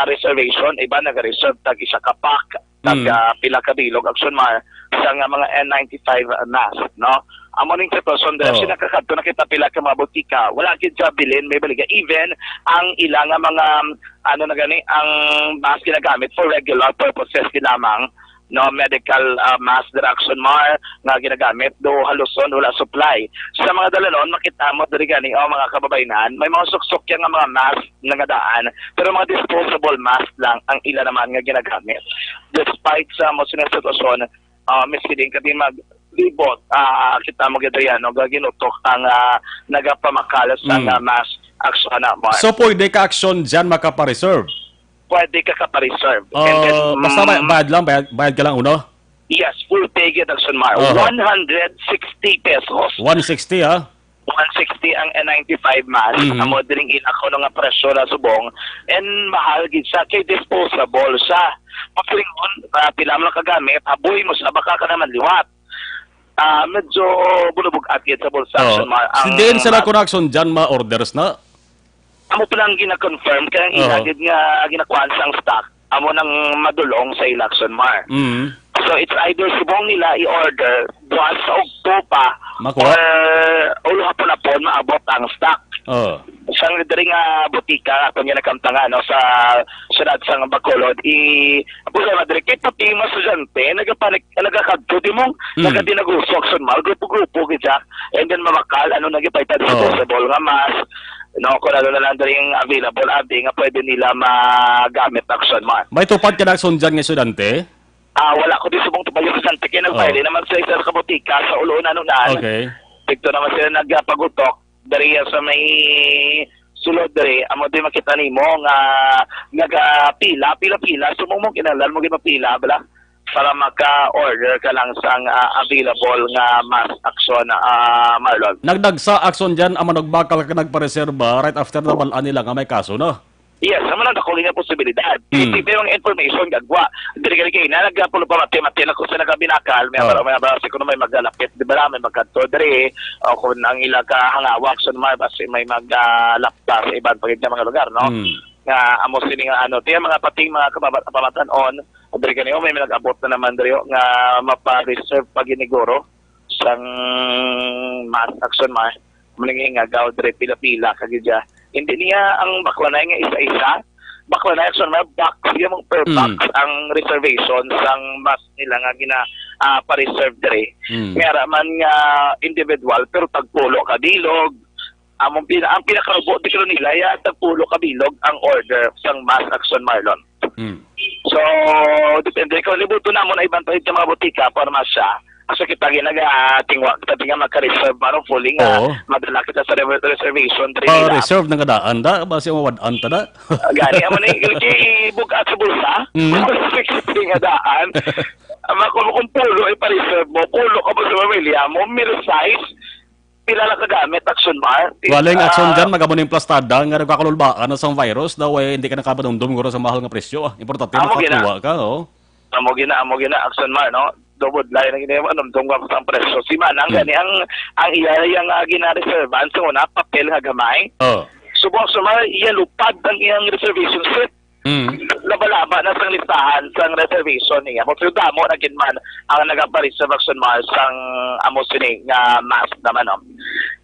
reservation. Iba nag-reserve tag isa ka pack tag pila ka bilog, Action Mark, sa nga mga N95 mask, no? Amo ning sitwasyon dahil sinakakadto na kita pila ka mga butika, wala gid sa bilin, may baliga. Even ang ilang mga ano na gani ang mask ginagamit for regular purposes lamang, no, medical mask direction Mark nga ginagamit do haluson wala supply. Sa mga dalanon makita mo diri gani mga kababayan, may mga suksok yang mga mask nga daan, pero mga disposable mask lang ang ila naman nga ginagamit. Despite sa mo sinasitwasyon, miskiling kadi libot kita mo gid yan no, ginutok ang nagapamakalas ang mask, Action na Mark. So pwede ka Action dyan makapareserve? Pwede ka kapareserve. Basta bayad lang, bayad ka lang uno? Yes, full pay gid, Action Mark. 160 pesos. 160 ha? 160 ang N95 mask. Amo diring ako nga presyo na subong, and mahal gid sa kay disposable sa paglingon pila mo kagamit, haboy mo sa baka ka naman liwat. Medyo bulubog at sa bulsa, Action Mark. Hindi sila connection dyan ma-orders na? Amo pa lang gina-confirm kaya ang inagid nga ginakuhaan sang stock, amo nang madulong sa Action Mark. So it's either subong nila i-order buwan sa Oktoba or ulo hapon na po maabot ang stock. Sang diri nga butika ato nga nakamtanga no sa syudad sang Bacolod problema diri kay pati mga estudyante nagakadto di mo nagadinagusok Action Mark, grupo gid siya, and then mamakal ano nagipayta disposable nga mask, no, kung ano na lang rin available adi nga pwede nila magamit, Action Mark. May tupad ka na Action dyan nga estudyante? Wala ko din subong tupad yung estudyante kaya nagpahili naman sa isa ka butika sa ulo na nunan. Okay. Dito naman sila nagpagutok dari sa may sulod dari amo di makita nimo nga nagapila sumong kinahanglan mo gid mapila bala para maka-order ka lang sang available nga mass, Action Marlon. Nagdagsa Action dyan ang nagbakal ka nagpareserba right after na balaan nila nga may kaso no? Yes, naman ang nakuling nga posibilidad. Pero ang information gagwa. Diri kay na nagpulo pa mati na ko sa nagabinakal, may base ko may magalapit, di ba may magkadto diri o kung ang ila ka hangawa, Action Mark base may maglapta sa ibang pagit nga mga lugar, no? Nga amo sini nga ano, tiya mga pating mga pamatan-on, diri kaniyo may nag-abot na naman diri nga mapa-reserve paginiguro sang mass, Action Mark. Muling nga gaw diri pila-pila kagidya. Hindi niya ang bakla na nga isa-isa. Bakla na Action Mark, box yung per box ang reservation sang mas nila nga pa-reserve diri. Kaya man nga individual pero tagpulo ka bilog, ang pinakarobote ko nila ya tagpulo kabilog ang order sang mass action Marlon. So depende ko libuto na mo na ibang palit mga butika para masya. Kasi kita ginagatingwa kita nga magka-reserve maro fully nga madala kita sa reservation 3 nila. reserve na kadaan da basi mawadaan ta da. Gani amo ni ibuka sa bulsa. Kasi nga daan. Kung pulo ay pa-reserve mo, pulo ka ba sa pamilya mo, middle size, pila na kagamit, action bar. Waling action dyan, magamuning plastada, nga nagkakalulbaan na sa virus, daw hindi ka nakabanumdum guro sa mahal nga presyo. Importante makatuwa ka, Amo gina, action bar, no? Double line na gina, anumdum ka sa presyo. Si Manang, gani, ang iya yung gina-reservan, sa una, papel nga gamay. Subong sumar, iya lupad ang iyang reservation slip. Laba-laba na sang listahan sang reservation niya. Kung damo na kinman ang nagaparis sa Action Mall sang amo sini nga mass naman.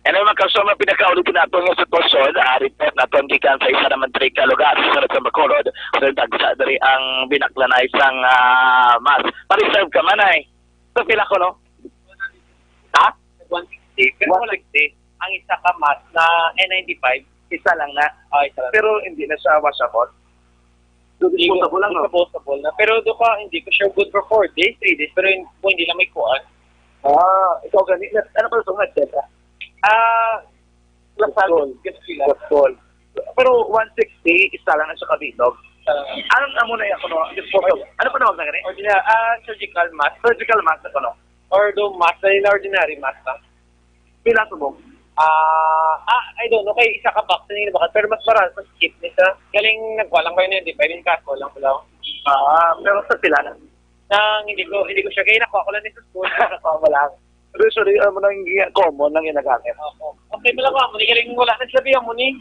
And ang magkasama pinakaulit nato nga sitwasyon, report nato gikan sa isa naman 3 ka lugar sa Bacolod. So dagsa diri ang binaklanay sang mass. Pa-reserve ka man ay. So pila ko no? Ha? 160. Pero 160 ang isa ka mass na N95, isa lang na. Isa lang. Pero hindi na siya washable. Disposable lang, no? Disposable na. Pero doon ka, hindi ko sure good for 4 days, 3 days, pero kung hindi lang may kuhaan. Ikaw ganit. Ano pa ito nga, Teta? Lasal. Lasal. Pero 160, isa lang na sa kabilog. Anong amo na yan, disposable? Ano pa nawag na ganit? Surgical mask. Surgical mask na kono? Or do mask na yun, ordinary mask na? Pila ito mo? I don't know, kay isa ka box na yun bakit, pero mas marami, mas skip nisa. Galing nagwalang kayo na hindi, pwedeng kaso lang pala. Pero sa sila na? Hindi ko siya, kaya nakuha ko lang sa school, nakuha mo lang. Pero sorry, mo nang common lang yung nagamit. Okay, malaka mo, galing wala na sabihan mo ni.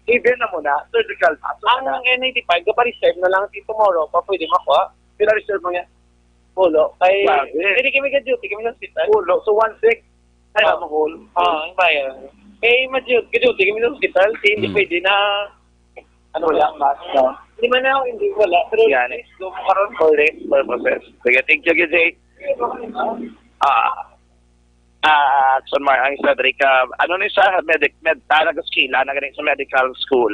Even na muna, surgical mask. Ang N95, pa-reserve na lang tomorrow, pa pwede makuha. Pina-reserve mo yan? Pulo. Kay, hindi kami ka-duty, kami ng hospital. Pulo, so 1.6. Ano mo hol? Ang bayan. Eh, ka-duty kami ng hospital, hindi pwede na, wala, mask na. Hindi man na, hindi wala. Pero, yan eh. So, karoon for this purposes. Sige, thank you, Gizay. Action Mar, ang isa, Drika, sa nag-skila, na galing sa medical school.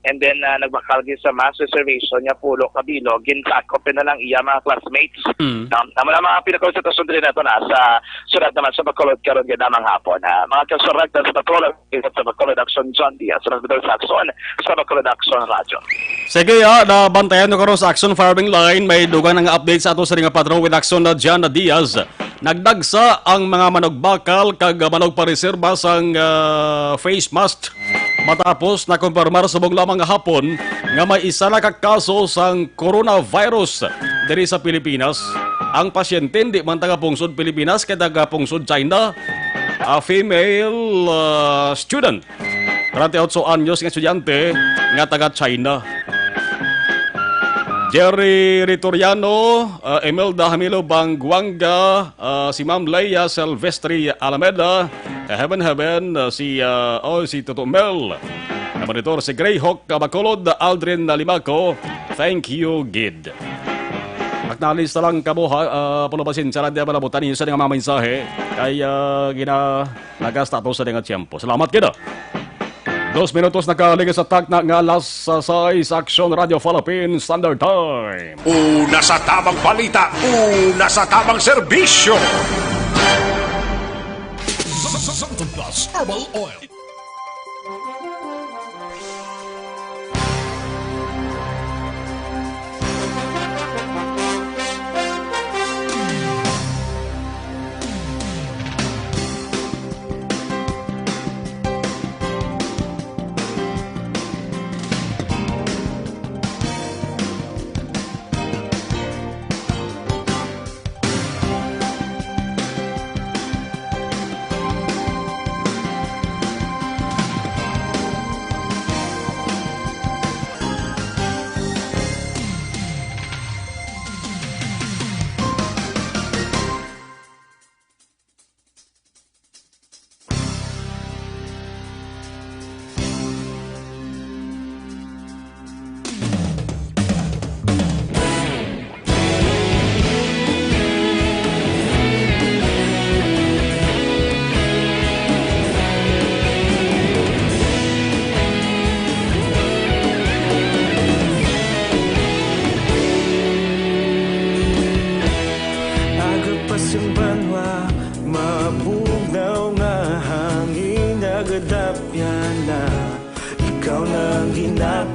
And then, nagbakalgi sa mass reservation niya, pulo, kabilo, gintakop na lang iya mga classmates. Naman ang mga pinakonsitwasyon din na ito na sa surat naman sa Bacolod karon ganamang hapon. Mga kasurag sa Bacolod, sa Bacolod Action John Diaz, sa Action, sa Bacolod Action Radio. Sige, nabantayan nyo karon sa Action Farming Line. May dugang ng update sa ato sa ringa patron with Action na John Diaz. Nagdagsa ang mga manogbakal kag manog pareserba sang face mask. Matapos na kumpirmar subong lamang hapon nga may isa na kakaso sang coronavirus diri sa Pilipinas. Ang pasyente di man taga pungsod Pilipinas kay taga pungsod China. A female student. 38 anyos nga estudyante nga taga China. Jerry Ritoriano, Imelda Hamilo Bangguanga, si Ma'am Leia Silvestri Alameda, Heaven, si Toto Mel, monitor si Greyhawk Bacolod, Aldrin Limaco, thank you, Gid. Acknowledge na lang kamo, pulabasin sa radya malabutan ninyo sa mga mensahe, kaya nagastato sa nga tiyempo. Salamat, Gid. 2 minutos nakaliga sa tak na nga alas 6 Action Radio Philippines Standard Time. Una sa tamang balita, una sa tamang serbisyo. Something Plus Herbal Oil.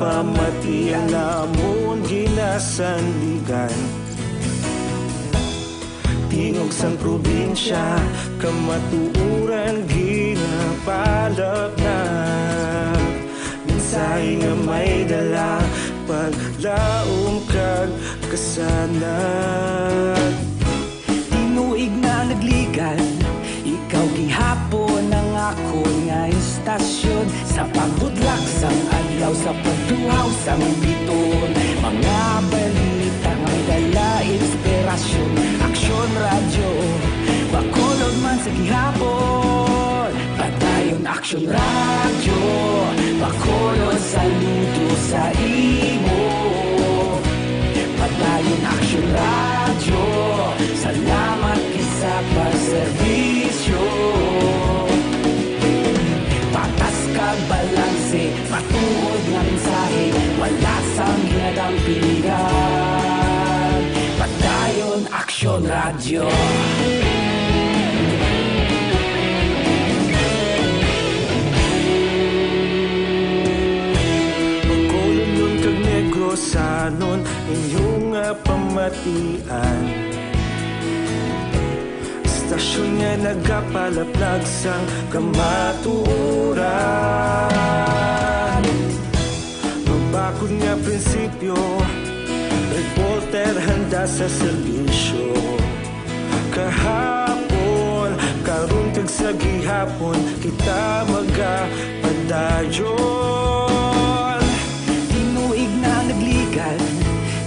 pamatian namon ginasandigan. Tingog sang probinsya, kamatuuran ginapalap na. Minsay nga may dala, paglaom kag kasanag. Tinuig na nagligan, ikaw gihapon ang ako nga istasyon. Sa pagbudlak sang adlaw, sa pagduhaw sang biton. Mga balita nga may dala inspirasyon. Aksyon radyo, bakolod man sa gihapon. Padayon aksyon radyo, bakolod saludo sa imo. Padayon aksyon radyo, salamat kisa pagserbisyo. Patas kag balanse, matuod nga mensahe, wala sang ginadampingan. Padayon aksyon radyo. Bacolod nun kag Negrosanon, inyong pamatian. Istasyon nga nagapalaplag sang kamatuoran. Magbakod nga prinsipyo, reporter handa sa serbisyo. Kahapon, karon kag sa gihapon, kita magapadayon. Tinuig na nagligan,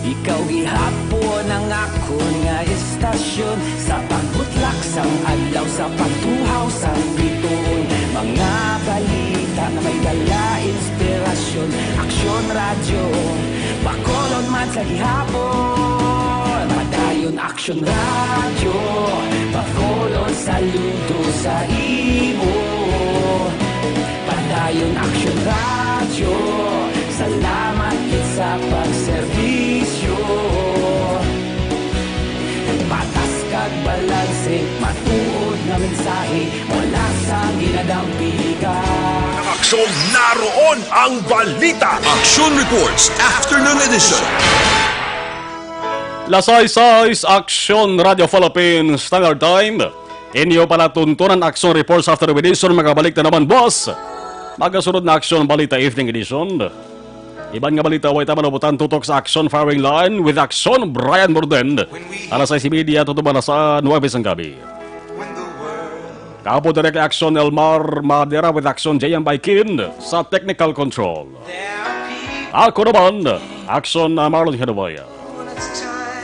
ikaw gihapon ang ako nga istasyon. Sa pagbutlak sang adlaw, sa pagtuhaw sang biton. Mga balita na may dala inspirasyon. Aksyon radyo, bakolod man sa gihapon. Padayon aksyon radyo, bakolod saludo sa imo. Padayon aksyon radyo, salamat kit sa pagserbisyo. Patas kag balanse, matuod na mensahe, wala sa ginadampigan. Aksyon naroon ang balita. Action Reports Afternoon Edition. Lasay-says Aksyon Radio Philippines Standard Time. Inyo palatuntunan Aksyon Reports Afternoon Edition. Magabalik na naman, boss. Magasunod na Aksyon Balita Evening Edition. Iban nga balita, way tama nabutan tutok sa Aksyon Firing Line with Aksyon Brian Morden. Alas 6:30, tutuban na sa 9 ang gabi. Kapo direct Aksyon Elmar Madera with Aksyon JM Baikin sa Technical Control. Ako naman, Aksyon Marlon Hedovaya.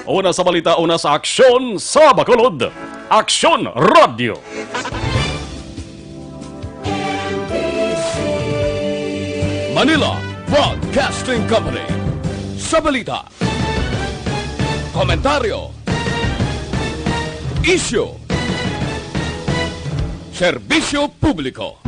Una sa balita, una sa Aksyon sa Bacolod. Aksyon Radio. Manila Broadcasting Company. Sa balita, komentaryo, isyu, serbisyo publiko.